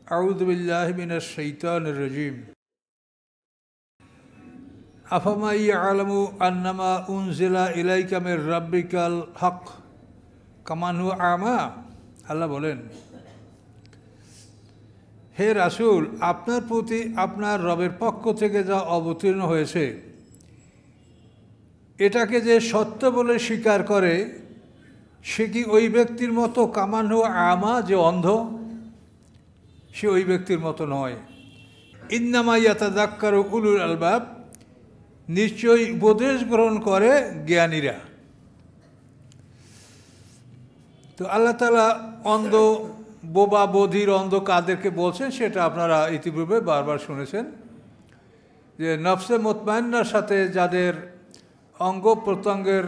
আউযু বিল্লাহি মিনাশ শাইতানির রাজীম। আফামান ইয়ালামু আন্নামা উনজিলা ইলাইকা মির রাব্বিকাল হক কামান হুয়া আমা। আল্লাহ বলেন, হে রাসূল, আপনার প্রতি আপনার রবের পক্ষ থেকে যা অবতীর্ণ হয়েছে এটাকে যে সত্য বলে স্বীকার করে সে কি ওই ব্যক্তির মতো কামান হুয়া আমা, যে অন্ধ? সে ওই ব্যক্তির মতো নয়। ইন্নামা ইয়াতাযাক্কারু উলুল আলবাব, নিশ্চয়ই উপদেশ গ্রহণ করে জ্ঞানীরা। তো আল্লাহ তাআলা অন্ধ, বোবা, বধির, অন্ধ কাদেরকে বলছেন সেটা আপনারা ইতিপূর্বে বারবার শুনেছেন, যে নফসে মুতমাইন্নার সাথে যাদের অঙ্গ প্রত্যঙ্গের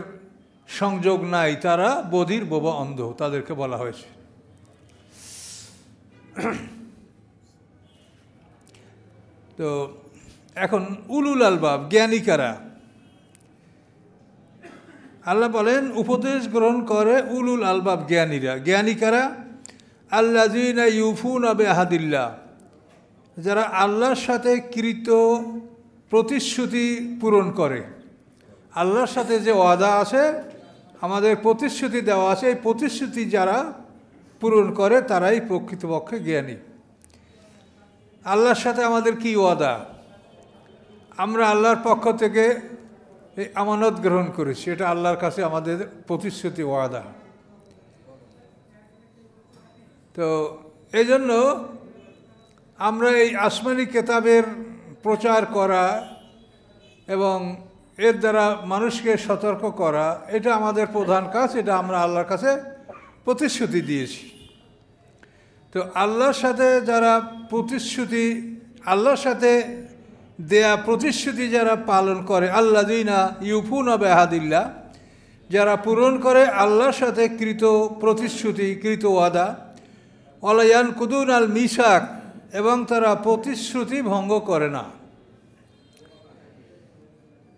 সংযোগ নাই তারা বধির, বোবা, অন্ধ, তাদেরকে বলা হয়েছে। তো এখন উলুল আলবাব, জ্ঞানী কারা? আল্লাহ বলেন উপদেশ গ্রহণ করে উলুল আলবাব, জ্ঞানীরা। জ্ঞানী কারা? আল্লাযীনা ইউফুনা বিআহাদিল্লাহ, যারা আল্লাহর সাথে কৃত প্রতিশ্রুতি পূরণ করে। আল্লাহর সাথে যে ওয়াদা আছে, আমাদের প্রতিশ্রুতি দেওয়া আছে, এই প্রতিশ্রুতি যারা পূরণ করে তারাই প্রকৃতপক্ষে জ্ঞানী। আল্লাহর সাথে আমাদের কি ওয়াদা? আমরা আল্লাহর পক্ষ থেকে এই আমানত গ্রহণ করেছি, এটা আল্লাহর কাছে আমাদের প্রতিশ্রুতি, ওয়াদা। তো এই জন্য আমরা এই আসমানি কেতাবের প্রচার করা এবং এর দ্বারা মানুষকে সতর্ক করা, এটা আমাদের প্রধান কাজ। এটা আমরা আল্লাহর কাছে প্রতিশ্রুতি দিয়েছি। তো আল্লাহর সাথে যারা প্রতিশ্রুতি, আল্লাহর সাথে দেয়া প্রতিশ্রুতি যারা পালন করে, আল্লাযীনা ইউফুনা বিআহাদিল্লাহ, যারা পূরণ করে আল্লাহর সাথে কৃত প্রতিশ্রুতি, কৃত ওয়াদা, ওয়ালা ইয়ানকুদুনাল মিসাক, এবং তারা প্রতিশ্রুতি ভঙ্গ করে না।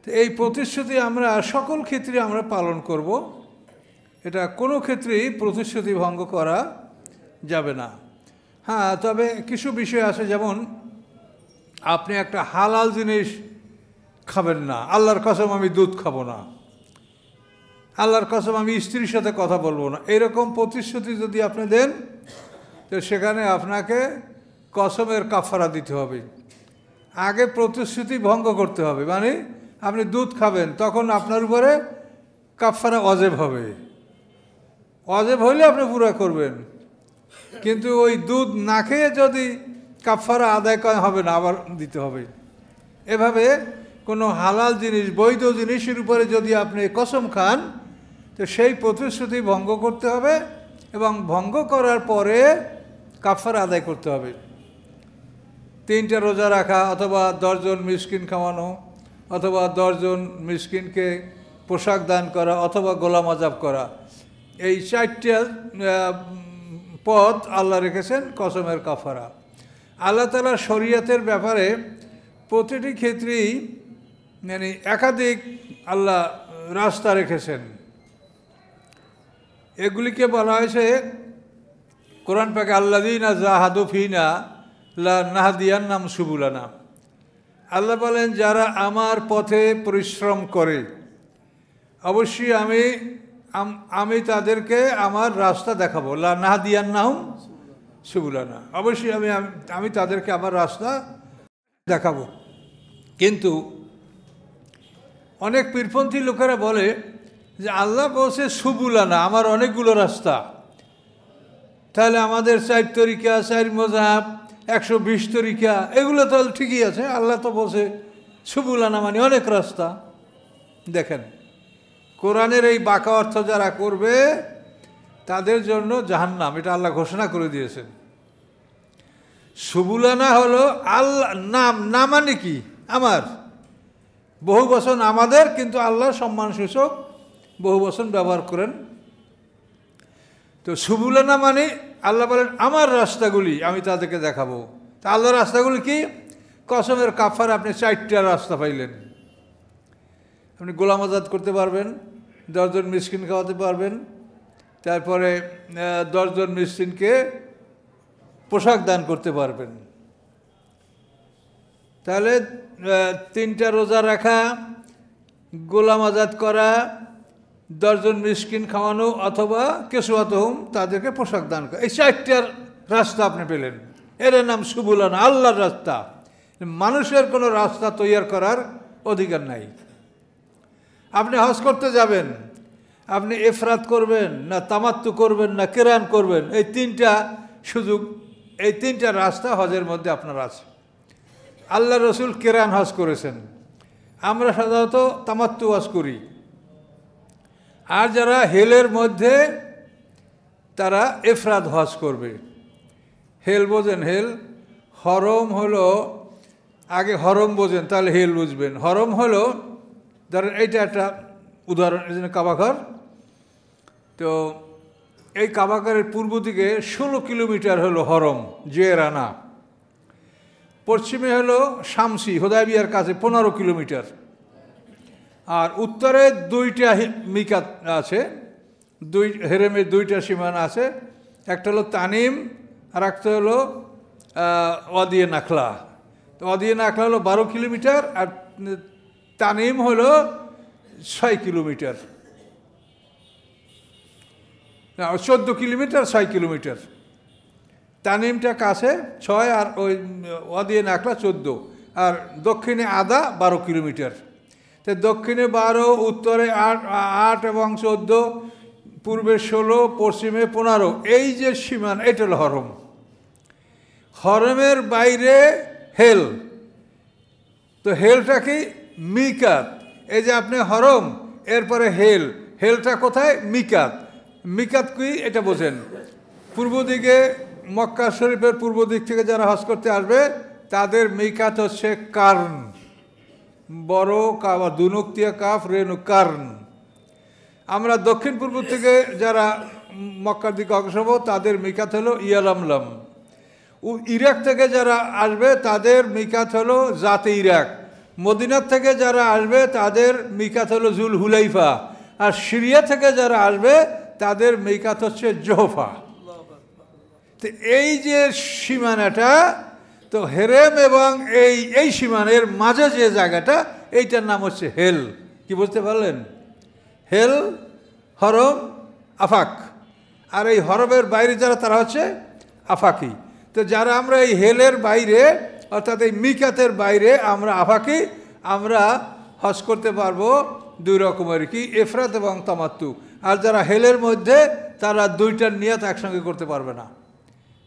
তো এই প্রতিশ্রুতি আমরা সকল ক্ষেত্রে আমরা পালন করব, এটা কোনো ক্ষেত্রেই প্রতিশ্রুতি ভঙ্গ করা যাবে না। হ্যাঁ, তবে কিছু বিষয় আছে, যেমন আপনি একটা হালাল জিনিস খাবেন না। আল্লাহর কসম আমি দুধ খাবো না, আল্লাহর কসম আমি স্ত্রীর সাথে কথা বলবো না, এরকম প্রতিশ্রুতি যদি আপনি দেন তো সেখানে আপনাকে কসমের কাফারা দিতে হবে। আগে প্রতিশ্রুতি ভঙ্গ করতে হবে, মানে আপনি দুধ খাবেন, তখন আপনার উপরে কাফারা ওয়াজিব হবে। ওয়াজিব হইলে আপনি পুরা করবেন, কিন্তু ওই দুধ না খেয়ে যদি কাফারা আদায় করা হবে না, আবার দিতে হবে। এভাবে কোনো হালাল জিনিস, বৈধ জিনিসের উপরে যদি আপনি কসম খান তো সেই প্রতিশ্রুতি ভঙ্গ করতে হবে, এবং ভঙ্গ করার পরে কাফারা আদায় করতে হবে। 3টা রোজা রাখা, অথবা 10 জন মিসকিন খাওয়ানো, অথবা 10 জন মিসকিনকে পোশাক দান করা, অথবা গোলাম আজাব করা, এই 4টা পথ আল্লাহ রেখেছেন কসমের কাফারা। আল্লাহ তাআলা শরীয়তের ব্যাপারে প্রতিটি ক্ষেত্রেই মানে একাধিক আল্লাহ রাস্তা রেখেছেন। এগুলিকে বলা হয়েছে কোরআন পাকে আল্লাযীনা জাহাদু ফিনা লানাহদিয়ান্নাহুম সুবুলানা। আল্লাহ বলেন, যারা আমার পথে পরিশ্রম করে অবশ্যই আমি তাদেরকে আমার রাস্তা দেখাবো। লানাহদিয়ান্নাহুম সুবুলানা, অবশ্যই আমি তাদেরকে আমার রাস্তা দেখাবো। কিন্তু অনেক পীরপন্থী লোকেরা বলে যে আল্লাহ বলছে সুবুলানা, আমার অনেকগুলো রাস্তা, তাহলে আমাদের 4 তরিকা, 4 মযহাব, 120 তরিকা, এগুলো তো ঠিকই আছে। আল্লাহ তো বলছে সুবুলানা মানে অনেক রাস্তা। দেখেন, কোরআনের এই বাঁকা অর্থ যারা করবে তাদের জন্য জাহান্নাম, এটা আল্লাহ ঘোষণা করে দিয়েছেন। সুবুলানা হলো আল্লাহ নাম, না মানে কি আমার, বহু বচন আমাদের, কিন্তু আল্লাহ সম্মান সূচক বহু বচন ব্যবহার করেন। তো সুবুলানা মানে আল্লাহ বলেন আমার রাস্তাগুলি আমি তাদেরকে দেখাবো। তা আল্লাহর রাস্তাগুলি কি? কসমের কাফারা আপনি 4টা রাস্তা পাইলেন। আপনি গোলাম আজাদ করতে পারবেন, 10 জন মিসকিন খাওয়াতে পারবেন, তারপরে 10 জন মিসকিনকে পোশাক দান করতে পারবেন। তাহলে 3টা রোজা রাখা, গোলাম আজাদ করা, 10 জন মিসকিন খাওয়ানো অথবা কেসওয়াতুহুম, তাদেরকে পোশাক দান করা, এই 4টার রাস্তা আপনি পেলেন। এর নাম সুবুলান, আল্লাহর রাস্তা। মানুষের কোনো রাস্তা তৈরি করার অধিকার নাই। আপনি হজ করতে যাবেন, আপনি ইফরাত করবেন না তামাত্তু করবেন না কিরান করবেন, এই 3টা সুযোগ, এই 3টা রাস্তা হজের মধ্যে আপনার আছে। আল্লাহ রসুল কিরান হজ করেছেন, আমরা সাধারণত তামাত্তু হজ করি। আর যারা হেলের মধ্যে তারা ইফরাদ হজ করবে। হেল বোঝেন? হেল হরম হলো, আগে হরম বোঝেন তাহলে হেল বুঝবেন। হরম হলো, ধরেন এইটা একটা উদাহরণ, এই জন্য কাবাঘর। তো এই কাবাঘরের পূর্ব দিকে 16 কিলোমিটার হলো হরম, জিরানা। পশ্চিমে হলো শামসি, হুদায়বিয়ার কাছে 15 কিলোমিটার। আর উত্তরে 2টা মিকাত আছে, হেরেমের 2টা সীমানা আছে। একটা হলো তানিম আর একটা হলো ওয়াদিয়ে নাখলা। তো ওয়াদিয়ে নাখলা হলো 12 কিলোমিটার আর তানিম হলো 6 কিলোমিটার, 14 কিলোমিটার, 6 কিলোমিটার। তানিমটা কাছে 6 আর ওই ওয়াদিয়ে নাখলা 14, আর দক্ষিণে আদা 12 কিলোমিটার। তো দক্ষিণে 12, উত্তরে 8 এবং 14, পূর্বে 16, পশ্চিমে 15, এই যে সীমানা, এটা হলো হরম। হরমের বাইরে হেল। তো হেলটা কি? মিকাত। এই যে আপনি হরম, এরপরে হেল, হেলটা কোথায়? মিকাত। মিকাত কি এটা বোঝেন? পূর্ব দিকে মক্কা শরীফের পূর্ব দিক থেকে যারা হজ করতে আসবে তাদের মিকাত হচ্ছে কার্ন, বড় কাবা, দুনুক্তিয়া কাফ রেনু, কার্ন। আমরা দক্ষিণ পূর্ব থেকে যারা মক্কার দিকে অগ্রসর হব তাদের মিকাত হলো ইয়ালামলাম। ইরাক থেকে যারা আসবে তাদের মিকাত হলো জাতে ইরাক। মদিনার থেকে যারা আসবে তাদের মিকাত হলো জুল হুলাইফা। আর সিরিয়া থেকে যারা আসবে তাদের মিকাত হচ্ছে জোহফা। তো এই যে সীমানাটা, তো হেরেম এবং এই সীমানের মাঝে যে জায়গাটা, এইটার নাম হচ্ছে হেল। কি বুঝতে পারলেন? হেল, হরম, আফাক। আর এই হরমের বাইরে যারা তারা হচ্ছে আফাকি। তো যারা আমরা এই হেলের বাইরে অর্থাৎ এই মিকাতের বাইরে আমরা আফাকি, আমরা হজ করতে পারবো 2 রকমের, কি ইফরাত এবং তামাত্তু। আর যারা হেলের মধ্যে তারা 2টার নিয়াত একসঙ্গে করতে পারবে না।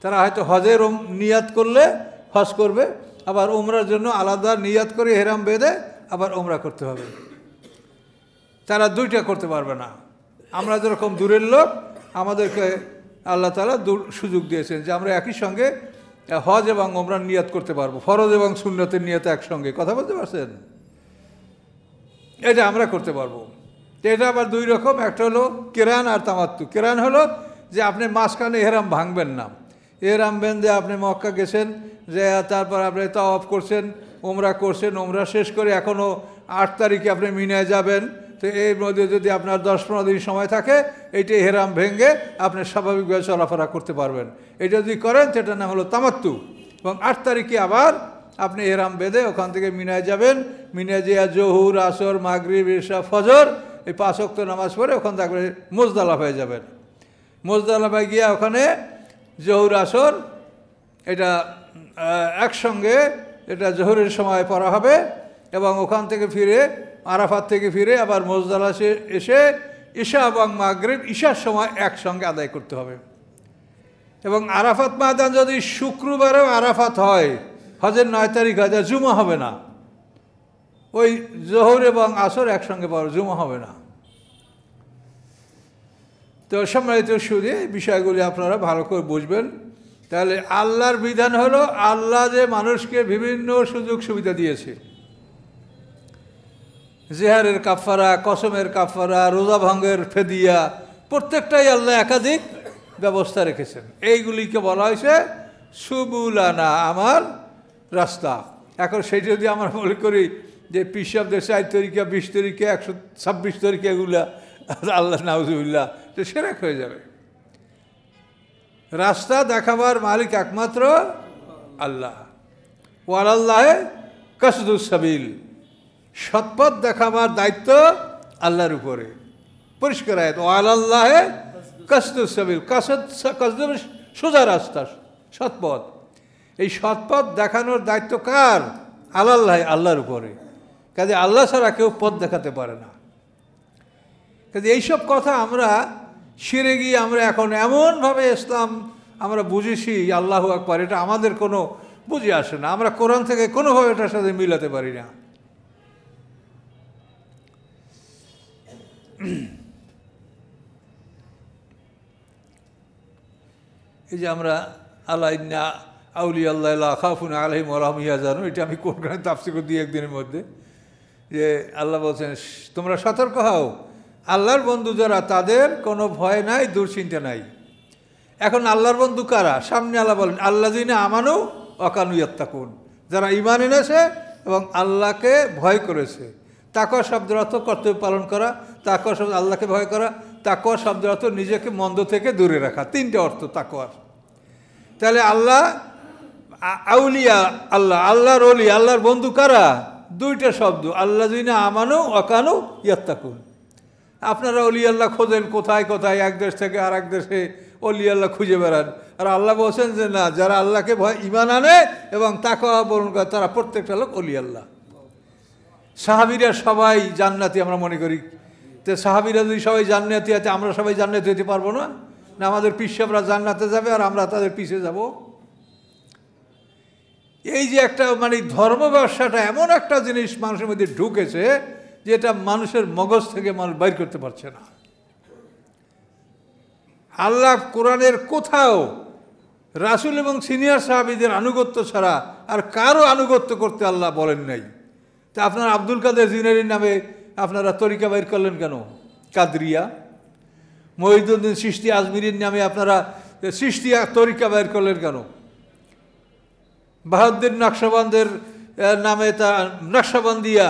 তারা হয়তো হজের নিয়াত করলে হজ করবে, আবার উমরার জন্য আলাদা নিয়াত করে হেরাম বেঁধে আবার উমরা করতে হবে। তারা 2টা করতে পারবে না। আমরা যেরকম দূরের লোক, আমাদেরকে আল্লাহ তাআলা সুযোগ দিয়েছেন যে আমরা একই সঙ্গে হজ এবং উমরার নিয়াত করতে পারবো, ফরজ এবং সুন্নতের নিয়াত একসঙ্গে। কথা বলতে পারছেন? এটা আমরা করতে পারবো। এটা আবার 2 রকম, একটা হলো কেরান আর তামাত্তু। কেরান হলো যে আপনি মাঝখানে এহরাম ভাঙবেন না, এহরাম বেঁধে আপনি মক্কা গেছেন, যে তারপর আপনি তাওয়াফ করছেন, উমরা করছেন, উমরা শেষ করে এখনও 8 তারিখে আপনি মিনায় যাবেন। তো এর মধ্যে যদি আপনার 10-15 দিন সময় থাকে, এইটা হেরাম ভেঙে আপনি স্বাভাবিকভাবে চলাফেরা করতে পারবেন। এটা যদি করেন সেটার নাম হলো তামাত্তু। এবং 8 তারিখে আবার আপনি হেরাম বেঁধে ওখান থেকে মিনায় যাবেন। মিনায় যেয়ে জহুর, আসর, মাগরিব, ইশা, ফজর, এই 5 ওয়াক্ত নামাজ পড়ে ওখান থেকে মুজদালিফায় যাবেন। মুজদালিফায় গিয়ে ওখানে জহুর, আসর এটা একসঙ্গে, এটা জোহরের সময় পড়া হবে। এবং ওখান থেকে ফিরে, আরাফাত থেকে ফিরে আবার মুজদালিফা এসে ইশা এবং মাগরিব ইশার সময় একসঙ্গে আদায় করতে হবে। এবং আরাফাত ময়দান যদি শুক্রবারেও আরাফাত হয়, হজের 9 তারিখ হয়, জুমা হবে না। ওই জোহর এবং আসর একসঙ্গে পড়বে, জুমা হবে না। তো সম্মানিত সুদী, এই বিষয়গুলি আপনারা ভালো করে বুঝবেন। তাহলে আল্লাহর বিধান হলো, আল্লাহ যে মানুষকে বিভিন্ন সুযোগ সুবিধা দিয়েছে, জেহারের কাফারা, কসমের কাফারা, রোজা ভঙ্গের ফেদিয়া, প্রত্যেকটাই আল্লাহ একাধিক ব্যবস্থা রেখেছেন। এইগুলিকে বলা হয়েছে সুবুলানা, আমার রাস্তা। এখন সেই যদি আমরা মনে করি যে পিসাবদের 4 তরিকা, 20 তরিকা, 126 তরিকা, এগুলা আল্লাহ নাউজুবিল্লাহ, তো সেরেক হয়ে যাবে। রাস্তা দেখাবার মালিক একমাত্র আল্লাহ। ওয়ালাল্লাহে কাসদুস সাবিল, সৎপথ দেখাবার দায়িত্ব আল্লাহর উপরে। পরিষ্কার আয়াত, ওয়ালাল্লাহে কাসদুস সাবিল, কাসদ সোজা রাস্তা, সৎপথ। এই সৎপথ দেখানোর দায়িত্ব কার? আল্লাহ, আল্লাহর উপরে। কাজে আল্লাহ ছাড়া কেউ পথ দেখাতে পারে না। কাজে এইসব কথা আমরা সেরে গিয়ে আমরা এখন এমনভাবে ইসলাম আমরা বুঝেছি, আল্লাহু আকবার, এটা আমাদের কোনো বুঝে আসে না। আমরা কোরআন থেকে কোনোভাবে এটার সাথে মিলাতে পারি না। এই যে আমরা আল্লাহ ইন্না আউলি আল্লাহ খাফুন আলাইহিম ওয়া লাহুম ইয়াহজানুন, এটা আমি কোরআনে তাফসীর করে দিই একদিনের মধ্যে, যে আল্লাহ বলছেন তোমরা সতর্ক হও, আল্লাহর বন্ধু যারা তাদের কোনো ভয় নাই, দুশ্চিন্তা নাই। এখন আল্লাহর বন্ধু কারা? সামনে আল্লাহ বলেন আল্লাযিনা আমানু ওয়া কানু ইয়াত্তাকুন, যারা ঈমান এনেছে এবং আল্লাহকে ভয় করেছে। তাকওয়া শব্দের অর্থ কর্তব্য পালন করা, তাকওয়া শব্দ আল্লাহকে ভয় করা, তাকওয়া শব্দের অর্থ নিজেকে মন্দ থেকে দূরে রাখা। তিনটে অর্থ তাকওয়ার। তাহলে আল্লাহ আউলিয়া, আল্লাহ, আল্লাহর ওলি, আল্লাহর বন্ধু কারা? দুইটা শব্দ, আল্লাযিনা আমানু ওয়া কানু ইয়াত্তাকুন। আপনারা অলি আল্লাহ খোঁজেন কোথায় কোথায়, এক দেশ থেকে আর এক দেশে অলি আল্লাহ খুঁজে বেড়ান। আর আল্লাহ বলছেন যে না, যারা আল্লাহকে ভয় ঈমান আনে এবং তাকওয়া পালন করে তারা প্রত্যেকটা লোক অলি আল্লাহ। সাহাবীরা সবাই জান্নাতি আমরা মনে করি। তো সাহাবীরা যদি সবাই জান্নাতি আছে, আমরা সবাই জান্নাতি হতে পারবো না? না, আমাদের পিসাবরা জান্নাতে যাবে আর আমরা তাদের পিছে যাব? এই যে একটা মানে ধর্ম ব্যবসাটা এমন একটা জিনিস মানুষের মধ্যে ঢুকেছে যেটা মানুষের মগজ থেকে মানুষ বাইর করতে পারছে না। আল্লাহ কোরআনের কোথাও রাসূল এবং সিনিয়র সাহাবীদের আনুগত্য ছাড়া আর কারো আনুগত্য করতে আল্লাহ বলেন নাই। তা আপনারা আব্দুল কাদের জিলানীর নামে আপনারা তরিকা বাইর করলেন কেন? কাদরিয়া। মহিউদ্দিন চিশতি আজমিরির নামে আপনারা চিশতিয়া তরিকা বাইর করলেন কেন? বাহাউদ্দিন নকশবন্দের নামে তা নকশবন্দিয়া,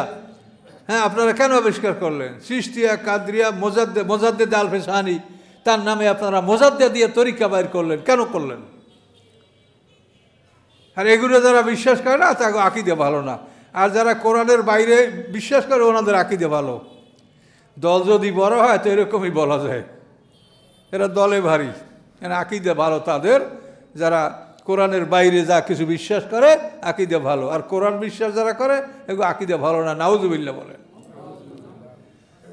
হ্যাঁ, আপনারা কেন আবিষ্কার করলেন? চিশতিয়া, কাদরিয়া, মোজাদ্দেদ আল ফেসানি, তার নামে আপনারা মোজাদ্দেদ দিয়ে তরিকা বাইর করলেন কেন করলেন? আর এগুলো যারা বিশ্বাস করে না তাকে আকীদা ভালো না, আর যারা কোরআনের বাইরে বিশ্বাস করে ওনাদের আকীদা ভালো। দল যদি বড় হয় তো এরকমই বলা যায়, এরা দলে ভারী, এরা আকীদা ভালো তাদের। যারা কোরআনের বাইরে যা কিছু বিশ্বাস করে আকীদা ভালো, আর কোরআন বিশ্বাস যারা করে এগুলো আকীদা ভালো না, নাউজুবিল্লাহ বলেন।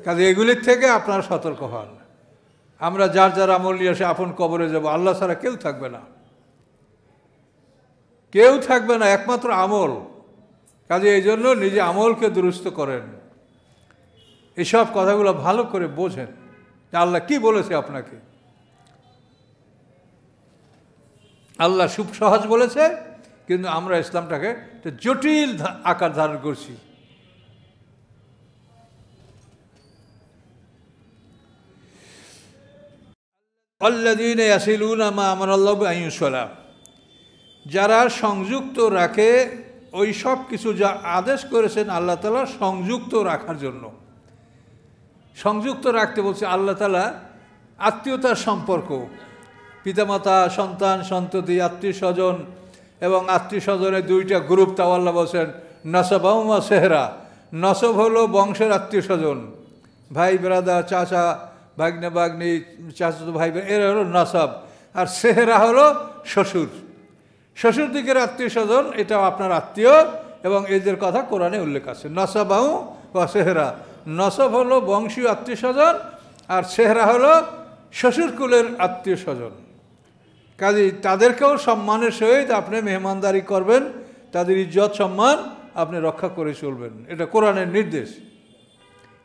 কাজে এগুলির থেকে আপনারা সতর্ক হন। আমরা যার যার আমল নিয়ে এসে আপন কবরে যাব, আল্লাহ ছাড়া কেউ থাকবে না, কেউ থাকবে না, একমাত্র আমল। কাজে এই জন্য নিজে আমলকে দুরুস্ত করেন, এসব কথাগুলো ভালো করে বোঝেন যে আল্লাহ কি বলেছে আপনাকে। আল্লাহ খুব সহজ বলেছে, কিন্তু আমরা ইসলামটাকে একটা জটিল আকার ধারণ করছি। আল্লাযীনা ইয়াসিলুনা মা আমারাল্লাহু আন ইউসালা, যারা সংযুক্ত রাখে ওই সব কিছু যা আদেশ করেছেন আল্লাহ তাআলা সংযুক্ত রাখার জন্য। সংযুক্ত রাখতে বলছে আল্লাহ তাআলা আত্মীয়তার সম্পর্ক, পিতামাতা, সন্তান, সন্ততি, আত্মীয় স্বজন এবং আত্মীয় স্বজনের দুইটা গ্রুপ। তাও আল্লাহ বলছেন নসবাও ওয়া সেহরা। নসব হলো বংশের আত্মীয় স্বজন, ভাই ব্রাদার, চাচা, ভাগ্নে ভাগ্নি, চাচাতো ভাই, এরা হলো নসব। আর সেহরা হলো শ্বশুর, শ্বশুর দিকের আত্মীয় স্বজন, এটাও আপনার আত্মীয় এবং এদের কথা কোরআনে উল্লেখ আছে। নসবাউ ওয়া সেহরা, নসব হলো বংশীয় আত্মীয় স্বজন আর সেহরা হলো শ্বশুরকুলের আত্মীয় স্বজন। কাজে তাদেরকেও সম্মানের সহিত আপনি মেহমানদারি করবেন, তাদের ইজ্জত সম্মান আপনি রক্ষা করে চলবেন, এটা কোরআনের নির্দেশ।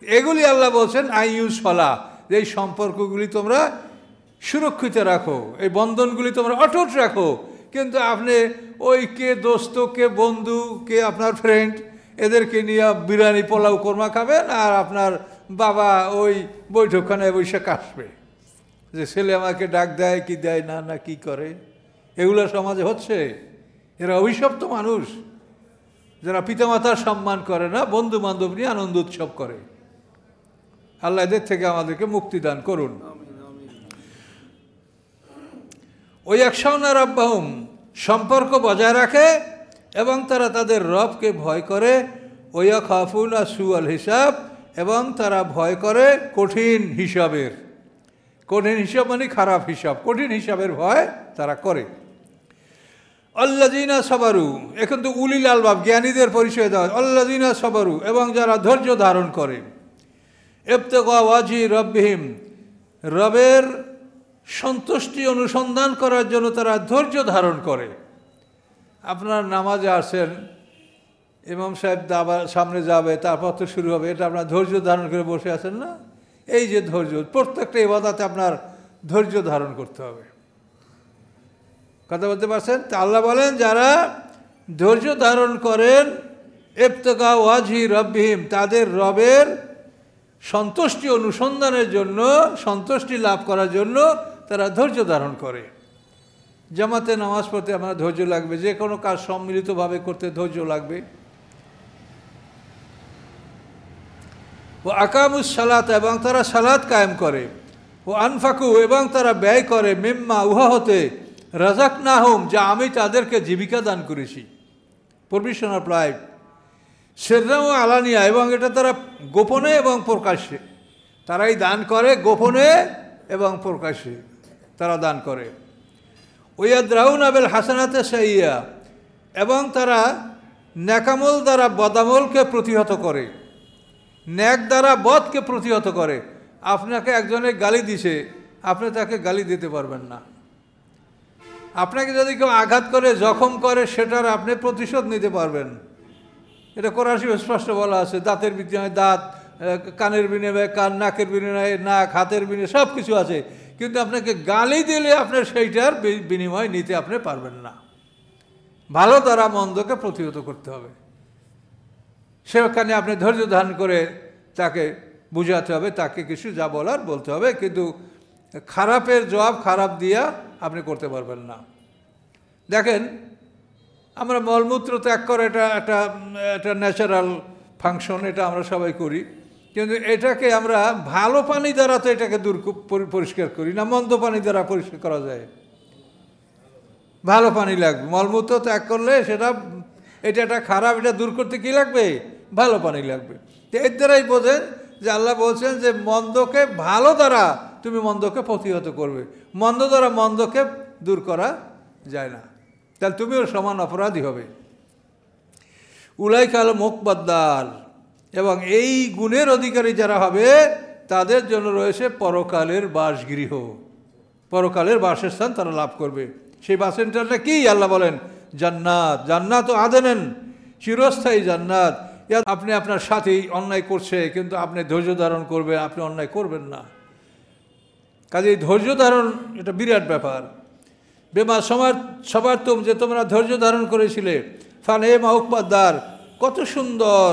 এগুলি আল্লাহ বলছেন আইয়ুস ফলা, যে এই সম্পর্কগুলি তোমরা সুরক্ষিত রাখো, এই বন্ধনগুলি তোমরা অটুট রাখো। কিন্তু আপনি ওই কে দোস্ত, কে বন্ধু, কে আপনার ফ্রেন্ড, এদেরকে নিয়ে বিরিয়ানি পোলাও কোরমা খাবেন, আর আপনার বাবা ওই বৈঠকখানায় বসে কাশবে যে ছেলে আমাকে ডাক দেয় কি দেয় না, না কি করে। এগুলো সমাজে হচ্ছে। এরা অভিশপ্ত মানুষ, যারা পিতামাতার সম্মান করে না, বন্ধু বান্ধব নিয়ে আনন্দ উৎসব করে। আল্লাহ এদের থেকে আমাদেরকে মুক্তি দান করুন। ওয়াকশাউনা রাব্বাহুম, সম্পর্ক বজায় রাখে এবং তারা তাদের রবকে ভয় করে। ওয়াখাফুনা সুআল হিসাব, এবং তারা ভয় করে কঠিন হিসাবের। কঠিন হিসাব মানে খারাপ হিসাব, কঠিন হিসাবের ভয় তারা করে। আল্লাযিনা সাবারু, এখন তো উলিল আলবাব জ্ঞানীদের পরিচয় দেওয়া। আল্লাযিনা সাবারু, এবং যারা ধৈর্য ধারণ করে। ইবতিগা ওয়াজহি রব্বিহিম, রবের সন্তুষ্টি অনুসন্ধান করার জন্য তারা ধৈর্য ধারণ করে। আপনার নামাজে আসেন, ইমাম সাহেব সামনে যাবে, তারপর তো শুরু হবে, এটা আপনার ধৈর্য ধারণ করে বসে আছেন না? এই যে ধৈর্য, প্রত্যেকটা ইবাদতে আপনার ধৈর্য ধারণ করতে হবে। কথা বলতে পারছেন? তা আল্লাহ বলেন যারা ধৈর্য ধারণ করেন, ইবতিগা ওয়াজহি রব্বিহিম, তাদের রবের সন্তুষ্টি অনুসন্ধানের জন্য, সন্তুষ্টি লাভ করার জন্য তারা ধৈর্য ধারণ করে। জামাতে নামাজ পড়তে আমার ধৈর্য লাগবে, যে কোনো কাজ সম্মিলিতভাবে করতে ধৈর্য লাগবে। ও আকামুস সালাত, এবং তারা সালাত কায়েম করে। ও আনফাকু, এবং তারা ব্যয় করে, মিম্মা, উহা হতে, রাযাকনাহুম, যা আমি তাদেরকে জীবিকা দান করেছি। Provision of life. সিররা ও আলানিয়া, এবং এটা তারা গোপনে এবং প্রকাশ্যে, তারাই দান করে, গোপনে এবং প্রকাশ্যে তারা দান করে। ওয়াদরাউনা বিল হাসানাতি সাইয়্যা, এবং তারা নেকামল দ্বারা বদামলকে প্রতিহত করে, ন্যাক দ্বারা বদকে প্রতিহত করে। আপনাকে একজনে গালি দিছে, আপনি তাকে গালি দিতে পারবেন না। আপনাকে যদি কেউ আঘাত করে, জখম করে, সেটার আপনি প্রতিশোধ নিতে পারবেন। এটা কোরআন শরীফে স্পষ্ট বলা আছে। দাঁতের বিনিময়ে দাঁত, কানের বিনিময়ে কান, নাকের বিনিময়ে নাক, হাতের বিনিময়ে সব কিছু আছে, কিন্তু আপনাকে গালি দিলে আপনার সেইটার বিনিময় নিতে আপনি পারবেন না। ভালো দ্বারা মন্দকে প্রতিহত করতে হবে। সেখানে আপনি ধৈর্য ধারণ করে তাকে বুঝাতে হবে, তাকে কিছু যা বলার বলতে হবে, কিন্তু খারাপের জবাব খারাপ দিয়া আপনি করতে পারবেন না। দেখেন, আমরা মলমূত্র ত্যাগ করে, এটা ন্যাচারাল ফাংশন, এটা আমরা সবাই করি, কিন্তু এটাকে আমরা ভালো পানি দ্বারা তো এটাকে পরিষ্কার করি না, মন্দ পানি দ্বারা পরিষ্কার করা যায়। ভালো পানি লাগবে। মলমূত্র ত্যাগ করলে এটা খারাপ, এটা দূর করতে কী লাগবে? ভালো পানি লাগবে। তো এর দ্বারাই বোঝেন যে আল্লাহ বলছেন যে মন্দকে ভালো দ্বারা তুমি মন্দকে প্রতিহত করবে, মন্দ দ্বারা মন্দকে দূর করা যায় না, তাহলে তুমিও সমান অপরাধী হবে। উলাইকা আল মুকবাদ্দার, এবং এই গুণের অধিকারী যারা হবে তাদের জন্য রয়েছে পরকালের বাসগৃহ, পরকালের বাসস্থান তারা লাভ করবে। সেই বাসস্থানটা কি? আল্লাহ বলেন জান্নাত। জান্নাত ও আদেনেন, চিরস্থায়ী জান্নাত। আপনি আপনার সাথেই অন্যায় করছে, কিন্তু আপনি ধৈর্য ধারণ করবেন, আপনি অন্যায় করবেন না। কাজেই ধৈর্য ধারণ এটা বিরাট ব্যাপার। বেমা সবার তুম, যে তোমরা ধৈর্য ধারণ করেছিলে, ফানে মাউকবাদ্দার, কত সুন্দর,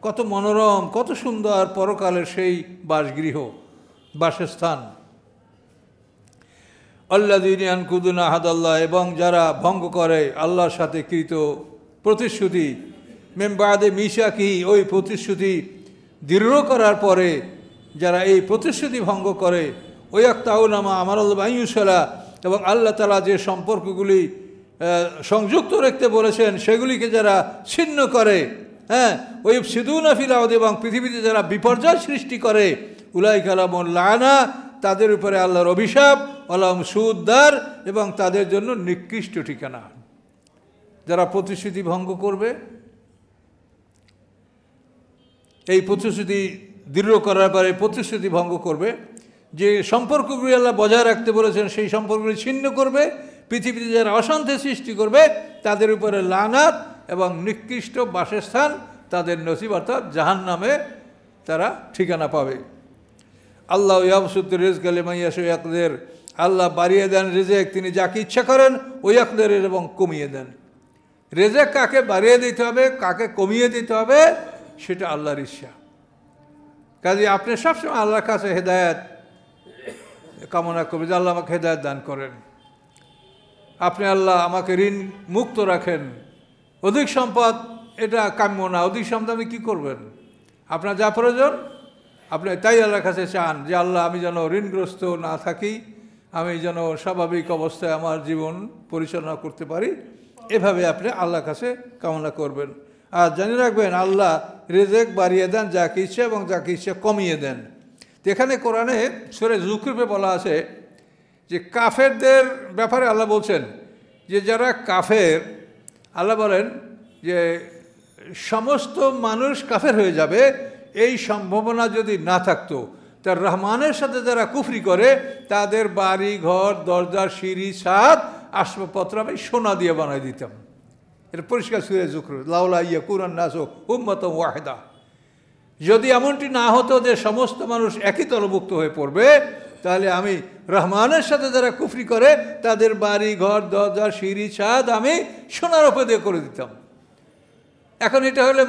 কত মনোরম, কত সুন্দর পরকালের সেই বাসগৃহ, বাসস্থান। আল্লাযীনা ইয়ানকুদুনা আহাদাল্লাহ, এবং যারা ভঙ্গ করে আল্লাহর সাথে কৃত প্রতিশ্রুতি, মিন বাদে মিসাকিহি, ওই প্রতিশ্রুতি দৃঢ় করার পরে যারা এই প্রতিশ্রুতি ভঙ্গ করে, ওয়াক্তাউনা মা আমারাল্লাহু আইয়ুসালা, এবং আল্লাহ তাআলা যে সম্পর্কগুলি সংযুক্ত রাখতে বলেছেন সেগুলিকে যারা ছিন্ন করে, হ্যাঁ, ওয়ুফসিদুনা ফিল আরদি, এবং পৃথিবীতে যারা বিপর্যয় সৃষ্টি করে, উলাইকা লাহুমুল লানা, তাদের উপরে আল্লাহর অভিশাপ, ওয়ালাহুম সুউদ্দার, এবং তাদের জন্য নিকৃষ্ট ঠিকানা। যারা প্রতিশ্রুতি ভঙ্গ করবে, এই প্রতিশ্রুতি দৃঢ় করার পরে প্রতিশ্রুতি ভঙ্গ করবে, যে সম্পর্কগুলি আল্লাহ বজায় রাখতে বলেছেন সেই সম্পর্কগুলি ছিন্ন করবে, পৃথিবীতে যারা অশান্তি সৃষ্টি করবে তাদের উপরে লানাত এবং নিকৃষ্ট বাসস্থান তাদের নসিব, অর্থাৎ জাহান্নামে তারা ঠিকানা পাবে। আল্লাহ ইয়াবসুতু রিজকা লিমান ইয়াশা ইয়াকদির, আল্লাহ বাড়িয়ে দেন রিজেক, তিনি যাকে ইচ্ছা করেন, ওয়াকদির, এবং কমিয়ে দেন। রিজেক কাকে বাড়িয়ে দিতে হবে, কাকে কমিয়ে দিতে হবে, সেটা আল্লাহর ইচ্ছা। কাজে আপনি সবসময় আল্লাহর কাছে হেদায়েত কামনা করবেন যে আল্লাহ আমাকে হেদায়েত দান করেন। আপনি আল্লাহ আমাকে ঋণ মুক্ত রাখেন। অধিক সম্পদ এটা কাম্য না, অধিক সম্পদ আপনি কী করবেন? আপনার যা প্রয়োজন আপনি তাই আল্লাহর কাছে চান যে আল্লাহ আমি যেন ঋণগ্রস্ত না থাকি, আমি যেন স্বাভাবিক অবস্থায় আমার জীবন পরিচালনা করতে পারি, এভাবে আপনি আল্লাহর কাছে কামনা করবেন। আর জানিয়ে রাখবেন, আল্লাহ রিজিক বাড়িয়ে দেন যাকে ইচ্ছে এবং যাকে ইচ্ছে কমিয়ে দেন। তো এখানে কোরআনে সূরা যুখরুফে বলা আছে যে কাফেরদের ব্যাপারে আল্লাহ বলছেন যে যারা কাফের, আল্লাহ বলেন যে সমস্ত মানুষ কাফের হয়ে যাবে এই সম্ভাবনা যদি না থাকতো, তার রহমানের সাথে যারা কুফরি করে তাদের বাড়ি ঘর দরজা সিঁড়ি ছাদ আসবাবপত্র আমি সোনা দিয়ে বানাই দিতাম। এটা পরিষ্কার সূরা যুখরুফ, লাউলা ইয়াকুনান নাসু উম্মাতান ওয়াহিদা। যদি এমনটি না হতো যে সমস্ত মানুষ একই তলভুক্ত হয়ে পড়বে, তাহলে আমি রহমানের সাথে যারা কুফরি করে তাদের বাড়ি ঘর দরজা সিঁড়ি ছাদ আমি সোনার উপর দিয়ে করে দিতাম। এখন এটা হলে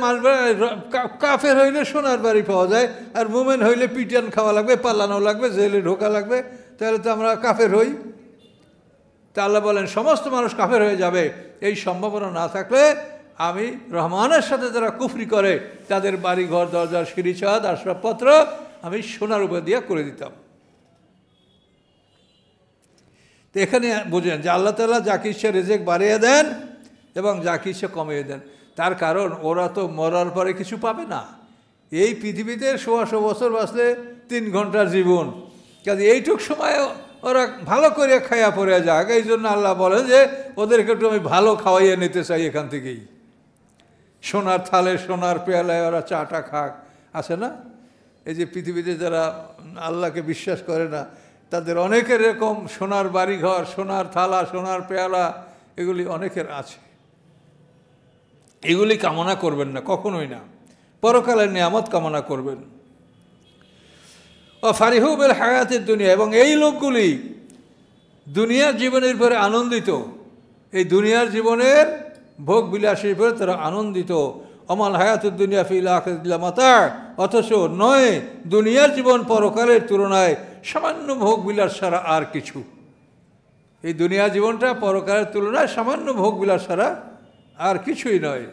কাফের হইলে সোনার বাড়ি পাওয়া যায়, আর মুমিন হইলে পিটান খাওয়া লাগবে, পালানো লাগবে, জেলে ঢোকা লাগবে, তাহলে তো আমরা কাফের হই। তা আল্লাহ বলেন সমস্ত মানুষ কাফের হয়ে যাবে এই সম্ভাবনা না থাকলে আমি রহমানের সাথে যারা কুফরি করে তাদের বাড়ি ঘর দরজা সিঁড়ি ছাদ আসবাবপত্র আমি সোনার উপর দিয়ে করে দিতাম। তো এখানে বুঝেন যে আল্লাহ তাআলা যাকে ইচ্ছে রিজিক বাড়িয়ে দেন এবং যাকে ইচ্ছে কমিয়ে দেন। তার কারণ ওরা তো মরার পরে কিছু পাবে না। এই পৃথিবীতে 100 বছর বাঁচলে 3 ঘন্টার জীবন, কাজে এইটুক সময় ওরা ভালো করে খাইয়া পড়ে যাক, এই জন্য আল্লাহ বলেন যে ওদেরকে একটু আমি ভালো খাওয়াইয়ে নিতে চাই এখান থেকেই। সোনার থালে সোনার পেয়ালায় ওরা চাটা খাক, আছে না? এই যে পৃথিবীতে যারা আল্লাহকে বিশ্বাস করে না তাদের অনেকের এরকম সোনার বাড়িঘর, সোনার থালা, সোনার পেয়ালা এগুলি অনেকের আছে। এগুলি কামনা করবেন না, কখনোই না। পরকালের নিয়ামত কামনা করবেন। ও ফারিহু বিল হায়াতের দুনিয়া, এবং এই লোকগুলি দুনিয়ার জীবনের উপরে আনন্দিত, এই দুনিয়ার জীবনের ভোগ বিলাসের উপরে তারা আনন্দিত। অমাল হায়াতুদ দুনিয়া ফিল আখিরাতি ইল্লা মাতা, অথচ নয় দুনিয়ার জীবন পরকালের তুলনায় সামান্য ভোগ বিলাস ছাড়া আর কিছু। এই দুনিয়ার জীবনটা পরকালের তুলনায় সামান্য ভোগ বিলাস ছাড়া আর কিছুই নয়।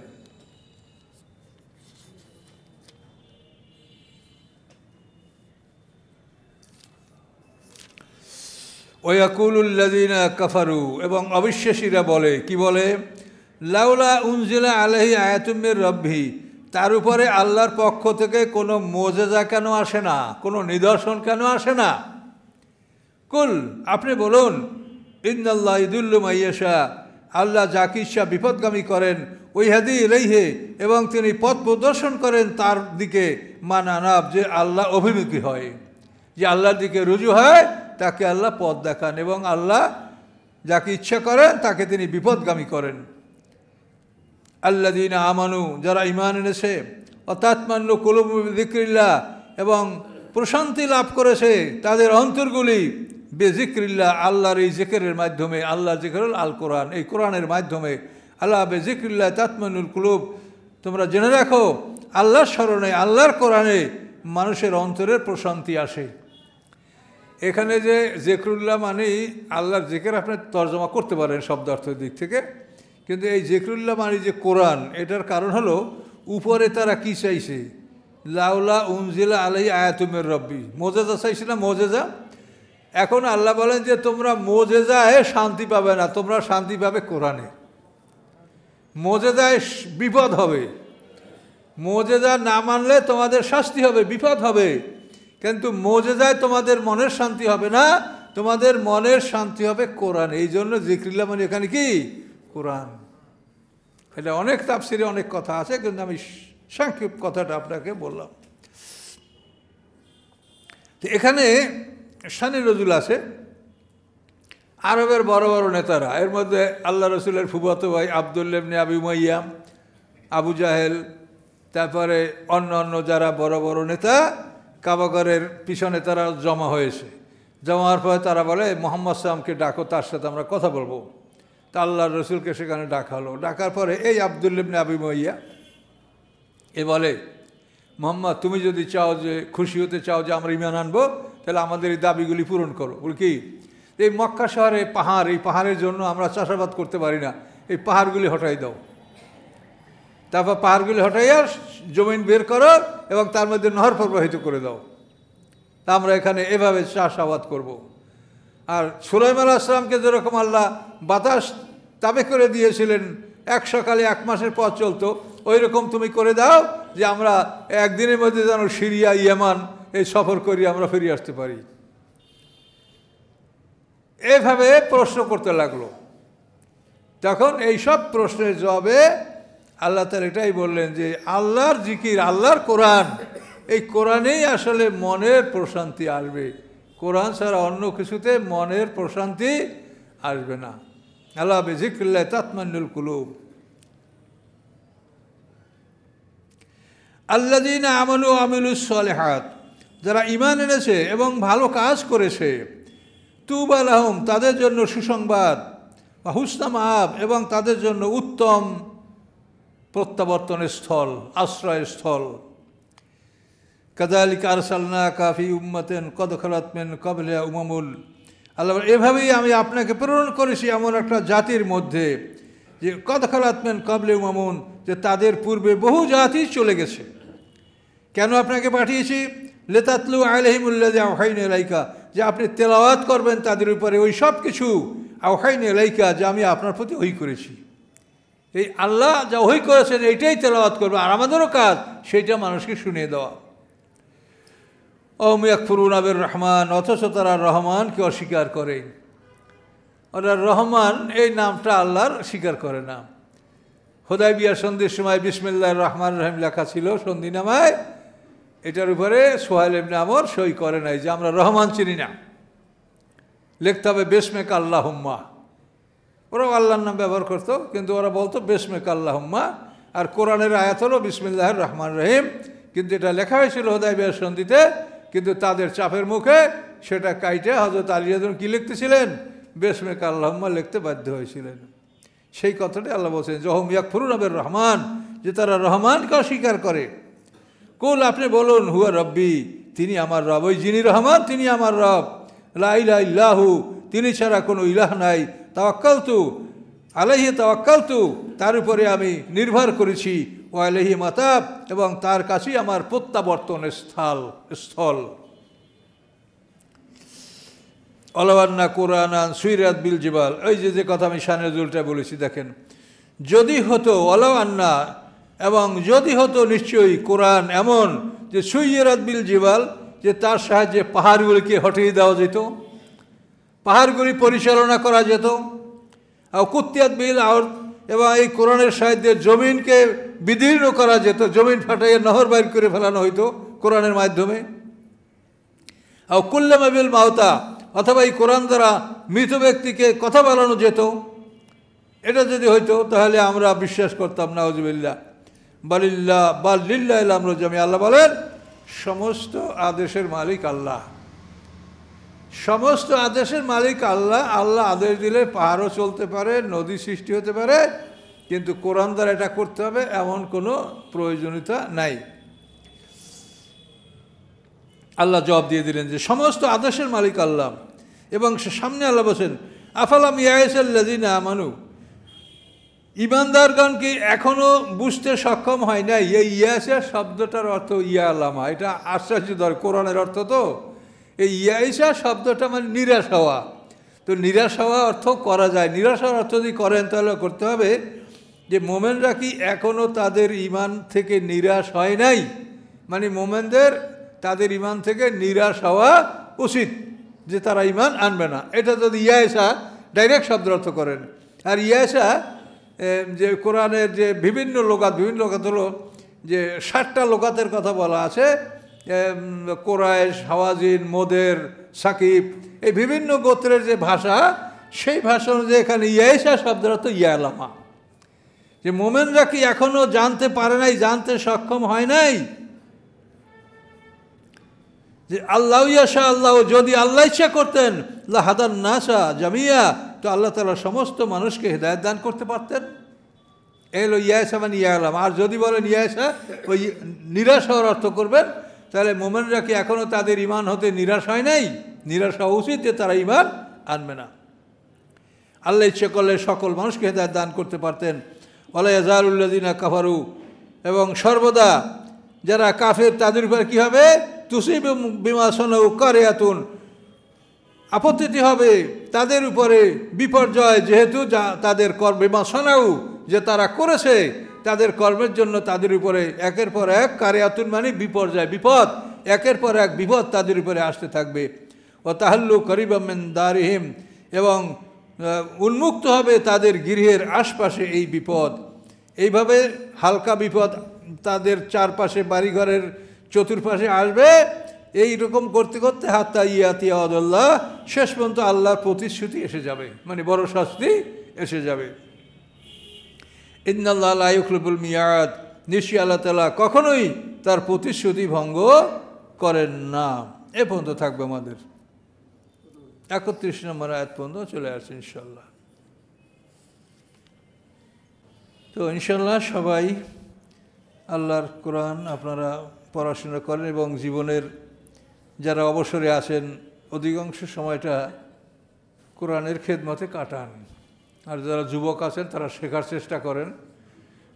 ওয়াকুলুল্লাযীনা কাফারু, এবং অবিশ্বাসীরা বলে, কি বলে? লাউলা উনজিলা আলাইহি আয়াতুম মির রাব্বিহি, তার উপরে আল্লাহর পক্ষ থেকে কোনো মুজিজা কেন আসে না, কোনো নিদর্শন কেন আসে না? কুল, আপনি বলুন, ইন্নাল্লাহ ইযিল্লু মাইয়াশা, আল্লাহ যাকে ইচ্ছা বিপদগামী করেন, ওয়াইহাদি ইলাইহি, এবং তিনি পথ প্রদর্শন করেন তার দিকে, মান আনাব, যে আল্লাহ অভিমুখী হয়, যে আল্লাহর দিকে রুজু হয় তাকে আল্লাহ পথ দেখান, এবং আল্লাহ যাকে ইচ্ছা করেন তাকে তিনি বিপদগামী করেন। আল্লাযীনা আমানু, যারা ঈমান এনেছে, অতাতমান্নু কুলুবুহুম বিযিকরিল্লাহ, এবং প্রশান্তি লাভ করেছে তাদের অন্তরগুলি বেযিকরিল্লাহ, আল্লাহর এই জিকিরের মাধ্যমে। আল্লাহর জিকির হল আল কোরআন, এই কোরআনের মাধ্যমে। আল্লাহ বেযিকরিল্লাহ তাতমান্নুল কুলুব, তোমরা জেনে রাখো আল্লাহর স্মরণে, আল্লাহর কোরআনে মানুষের অন্তরের প্রশান্তি আসে। এখানে যে জিকরুল্লাহ মানে আল্লাহর জিকির, আপনি তর্জমা করতে পারেন শব্দার্থের দিক থেকে, কিন্তু এই জিকরুল্লাহ মানে যে কোরআন, এটার কারণ হলো উপরে তারা কি চাইছে? লাউলা উনজিলা আলাইহি আয়াতুম মির রাব্বি, মুজিজা চাইছে না? মুজিজা। এখন আল্লাহ বলেন যে তোমরা মুজিজায় শান্তি পাবে না, তোমরা শান্তি পাবে কোরআনে। মুজিজায় বিপদ হবে, মুজিজা না মানলে তোমাদের শাস্তি হবে, বিপদ হবে, কিন্তু মুজিজায় তোমাদের মনের শান্তি হবে না, তোমাদের মনের শান্তি হবে কোরআন। এই জন্য জিকরিল্লাহ মানে এখানে কি? কোরআন। এটা অনেক তাফসিরে অনেক কথা আছে, কিন্তু আমি সংক্ষিপ্ত কথাটা আপনাকে বললাম। তো এখানে শানে নজুল আছে আরবের বড় বড় নেতারা, এর মধ্যে আল্লাহ রসুলের ফুফাতো ভাই আব্দুল্লাহ ইবনে আবি উমাইয়া, আবু জাহেল, তারপরে অন্য অন্য যারা বড় বড় নেতা কাবাগরের পিছনে তারা জমা হয়েছে। জমা হওয়ার পরে তারা বলে মুহাম্মদ সাল্লামকে ডাকো, তার সাথে আমরা কথা বলবো। তা আল্লাহর রসুলকে সেখানে ডাকা হলো। ডাকার পরে এই আব্দুল্লাহ ইবনে আবি উমাইয়া এ বলে, মুহাম্মদ তুমি যদি চাও, যে খুশি হতে চাও যে আমরা ঈমান আনবো, তাহলে আমাদের এই দাবিগুলি পূরণ করো। বল কি? এই মক্কা শহরে পাহাড়, এই পাহাড়ের জন্য আমরা চাষাবাদ করতে পারি না, এই পাহাড়গুলি হটাই দাও। তারপর পাহাড়গুলি হটাইয়া জমিন বের করো এবং তার মধ্যে নহর প্রবাহিত করে দাও, তা আমরা এখানে এভাবে চাষাবাদ করব। আর সুলাইমান আলাইহিস সালামকে যেরকম আল্লাহ বাতাস তাবে করে দিয়েছিলেন, এক সকালে 1 মাসের পথ চলতো, ওই রকম তুমি করে দাও যে আমরা একদিনের মধ্যে যেন সিরিয়া ইয়েমান এই সফর করি, আমরা ফিরে আসতে পারি। এভাবে প্রশ্ন করতে লাগলো। তখন এইসব প্রশ্নের জবাবে আল্লাহ তাআলা এটাই বললেন যে আল্লাহর জিকির, আল্লাহর কোরআন, এই কোরআনেই আসলে মনের প্রশান্তি আসবে। কোরআন ছাড়া অন্য কিছুতে মনের প্রশান্তি আসবে না। আল্লাহ বিযিকরিল্লাহি তাতমাইন্নুল কুলুব। আল্লাযীনা আমানু ওয়া আমিলুস সালিহাত, যারা ঈমান এনেছে এবং ভালো কাজ করেছে, তুবা লাহুম, তাদের জন্য সুসংবাদ, ওয়া হুসনা মাআব, এবং তাদের জন্য উত্তম প্রত্যাবর্তনের স্থল, আশ্রয়স্থল। কাযালিকা আরসালনাকা ফি উম্মাতিন ক্বাদ খালাত মিন ক্বাবলিহা উমামুল, আল্লাহ এভাবেই আমি আপনাকে প্রেরণ করেছি এমন একটা জাতির মধ্যে যে ক্বাদ খালাত মিন ক্বাবলিহা উমামুন, যে তাদের পূর্বে বহু জাতি চলে গেছে। কেন আপনাকে পাঠিয়েছি? লিতাতলু আলাইহিমুল্লাযী আওহাইনা ইলাইকা, যে আপনি তেলাওয়াত করবেন তাদের উপরে ওই সব কিছু, আওহাইনা ইলাইকা, যে আমি আপনার প্রতি ওহী করেছি। এই আল্লাহ যা ওহী করেছেন এইটাই তেলাওয়াত করবে, আর আমাদেরও কাজ সেইটা মানুষকে শুনিয়ে দেওয়া। ওয়াহুম ইয়াকফুরুনা বির রহমান, অথচ তারা রহমানকে অস্বীকার করে। ওরা রহমান এই নামটা আল্লাহর স্বীকার করে না। হুদায়বিয়ার সন্ধির সময় বিসমিল্লাহির রহমানির রহিম লেখা ছিল সন্ধিনামায়, এটার উপরে সোহাইল ইবনে আমর সই করে নাই যে আমরা রহমান চিনি না, লিখতে হবে বিসমিকা আল্লাহুম্মা। ওরাও আল্লাহর নাম ব্যবহার করতো, কিন্তু ওরা বলতো বিসমিকা আল্লাহুম্মা। আর কোরআনের আয়াত হলো বিসমিল্লাহির রহমানির রহিম, কিন্তু এটা লেখা হয়েছিল হুদায়বিয়ার সন্ধিতে, কিন্তু তাদের চাপের মুখে সেটা কাইটে হযরত আলী রাদিয়াল্লাহু আনহু কি লিখতেছিলেন? বিসমিকা আল্লাহুম্মা লিখতে বাধ্য হয়েছিলেন। সেই কথাটাই আল্লাহ বলছেন ওয়াহুম ইয়াকফুরুনা বির রহমান, যে তারা রহমানকে অস্বীকার করে। কুল, আপনি বলুন, হুয়া রব্বি, তিনি আমার রব, ওই যিনি রহমান তিনি আমার রব। লা ইলাহা ইল্লাহু, তিনি ছাড়া কোনো ইলাহ নাই। তাওয়াক্কালতু আলাইহি, তাওয়াক্কালতু, তার উপরে আমি নির্ভর করেছি। ওয়া আলাইহি মাতাব, এবং তার কাছেই আমার প্রত্যাবর্তনের স্থল। অলওয়ান্না কোরআনান সুইরাত বিল জিবাল, ওই যে কথা আমি শানে নজরুলটা বলেছি, দেখেন যদি হতো, অলওয়ান্না, এবং যদি হতো নিশ্চয়ই কোরআন এমন যে সুইরাত বিল জিবাল, যে তার সাহায্যে পাহাড়গুলিকে হটিয়ে দেওয়া যেত, পাহাড়গুলি পরিচালনা করা যেত। আর কুত্তিয়াত বিল আরদ, এবং এই কোরআনের সাহায্যে জমিনকে বিদীর্ণ করা যেত, জমিন ফাটাইয়ে নহর বাইর করে ফেলানো হইতো কোরআনের মাধ্যমে। আর কুল্লামা বিল মাউতা, অথবা এই কোরআন দ্বারা মৃত ব্যক্তিকে কথা বলানো যেত। এটা যদি হইতো তাহলে আমরা বিশ্বাস করতাম। নাউজুবিল্লাহ। লিল্লাহিল আমরু জামিআ, আল্লাহ বলেন সমস্ত আদেশের মালিক আল্লাহ, সমস্ত আদেশের মালিক আল্লাহ। আল্লাহ আদেশ দিলে পাহাড়ও চলতে পারে, নদী সৃষ্টি হতে পারে, কিন্তু কোরআন দ্বারা এটা করতে হবে এমন কোনো প্রয়োজনীয়তা নাই। আল্লাহ জবাব দিয়ে দিলেন যে সমস্ত আদেশের মালিক আল্লাহ। এবং সামনে আল্লাহ বলছেন আফালাম ইয়াইসাল্লাযিনা আমানু, ইমানদারগণ কি এখনও বুঝতে সক্ষম হয় নাই? এই ইয়াসা শব্দটার অর্থ ইয়ালামা, এটা আশ্চর্যজনক কোরআনের অর্থ। তো এই ইয়াইসা শব্দটা মানে নিরাশ হওয়া। তো নিরাশ হওয়া অর্থ করা যায়, নিরাশ হওয়ার অর্থ যদি করেন তাহলে করতে হবে যে মোমেনরা কি এখনও তাদের ইমান থেকে নিরাশ হয় নাই, মানে মোমেনদের তাদের ইমান থেকে নিরাশ হওয়া উচিত, যে তারা ইমান আনবে না। এটা যদি ইয়াসা ডাইরেক্ট শব্দের অর্থ করেন। আর ইয়াসা যে কোরআনের যে বিভিন্ন লোকাত হলো যে 60টা লোকাতের কথা বলা আছে, কোরাইশ, হাওয়াজিন, মোদের, সাকিব, এই বিভিন্ন গোত্রের যে ভাষা, সেই ভাষা অনুযায়ী এখানে ইয়াইসা শব্দের অর্থ ইয়ালামা, যে মোমেনরা কি এখনও জানতে পারে নাই, জানতে সক্ষম হয় নাই যে আল্লাহ ইয়াশা, আল্লাহ যদি আল্লাহ ইচ্ছা করতেন লাহাদান নাসা জামিয়া, তো আল্লাহ তাআলা সমস্ত মানুষকে হেদায়েত দান করতে পারতেন। এলো ইয়াসা মানে ইয়ালাম। আর যদি বলেন ইয়াসা ওই নিরাশ হওয়ার অর্থ করবেন, তাহলে মোমেনরা কি এখনও তাদের ইমান হতে নিরাশ হয় নাই? নিরাশ হওয়া উচিত যে তারা ইমান আনবে না। আল্লাহ ইচ্ছে করলে সকল মানুষকে হেদায়েত দান করতে পারতেন। ওয়ালা ইয়াজালুল্লাযিনা কাফারু, এবং সর্বদা যারা কাফের তাদের উপর কী হবে? তুসিবু বিমা সানাউ কারিয়াতুন, আপত্তিটি হবে তাদের উপরে বিপর্যয়, যেহেতু তাদের কর্মে মাসানাউ যে তারা করেছে, তাদের কর্মের জন্য তাদের উপরে একের পর এক কারিয়াতুন মানে বিপর্যয়, বিপদ, একের পর এক বিপদ তাদের উপরে আসতে থাকবে। ও তাহাল্লু করিবাম মিন দারিহিম, এবং উন্মুক্ত হবে তাদের গৃহের আশপাশে এই বিপদ। এইভাবে হালকা বিপদ তাদের চারপাশে বাড়িঘরের চতুর্পাশে আসবে। এই রকম করতে করতে হাত্তা ইয়াতিয়া আল্লাহ, শেষ পর্যন্ত আল্লাহর প্রতিশ্রুতি এসে যাবে, মানে বড় শাস্তি এসে যাবে। ইন্নাল্লাহ লা ইউখলিফুল মিয়াদ, নিশ্চয়ই আল্লাহ তাআলা কখনোই তার প্রতিশ্রুতি ভঙ্গ করেন না। এ পর্যন্ত থাকবে আমাদের 31 নম্বর আয়াত পর্যন্ত চলে আসছে ইনশাল্লাহ। তো ইনশাল্লাহ সবাই আল্লাহর কোরআন আপনারা পড়াশোনা করেন এবং জীবনের যারা অবসরে আছেন অধিকাংশ সময়টা কোরআনের খেদমতে কাটান। আর যারা যুবক আছেন তারা শেখার চেষ্টা করেন।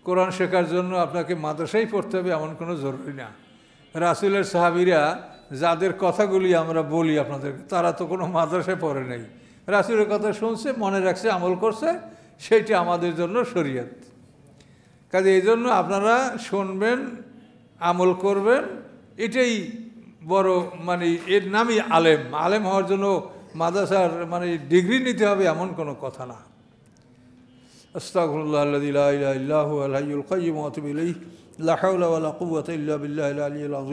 কোরআন শেখার জন্য আপনাকে মাদ্রাসায় পড়তে হবে এমন কোনো জরুরি না। রাসূলের সাহাবীরা যাদের কথাগুলি আমরা বলি আপনাদেরকে, তারা তো কোনো মাদ্রাসায় পড়ে নাই, রাসূলের কথা শুনছে, মনে রাখছে, আমল করছে, সেইটা আমাদের জন্য শরীয়ত। কাজে এই জন্য আপনারা শুনবেন, আমল করবেন, এটাই বড়, মানে এর নামই আলেম। আলেম হওয়ার জন্য মাদ্রাসার মানে ডিগ্রি নিতে হবে এমন কোনো কথা না। আস্তাগফিরুল্লাহ আল্লাযী লা ইলাহা ইল্লা হুয়াল হাইয়ুল কাইয়্যুম ওয়া আতুবু ইলাইহি লা হাওলা ওয়া লা কুওয়াতা ইল্লা বিল্লাহিল আলিয়্যিল আযীম।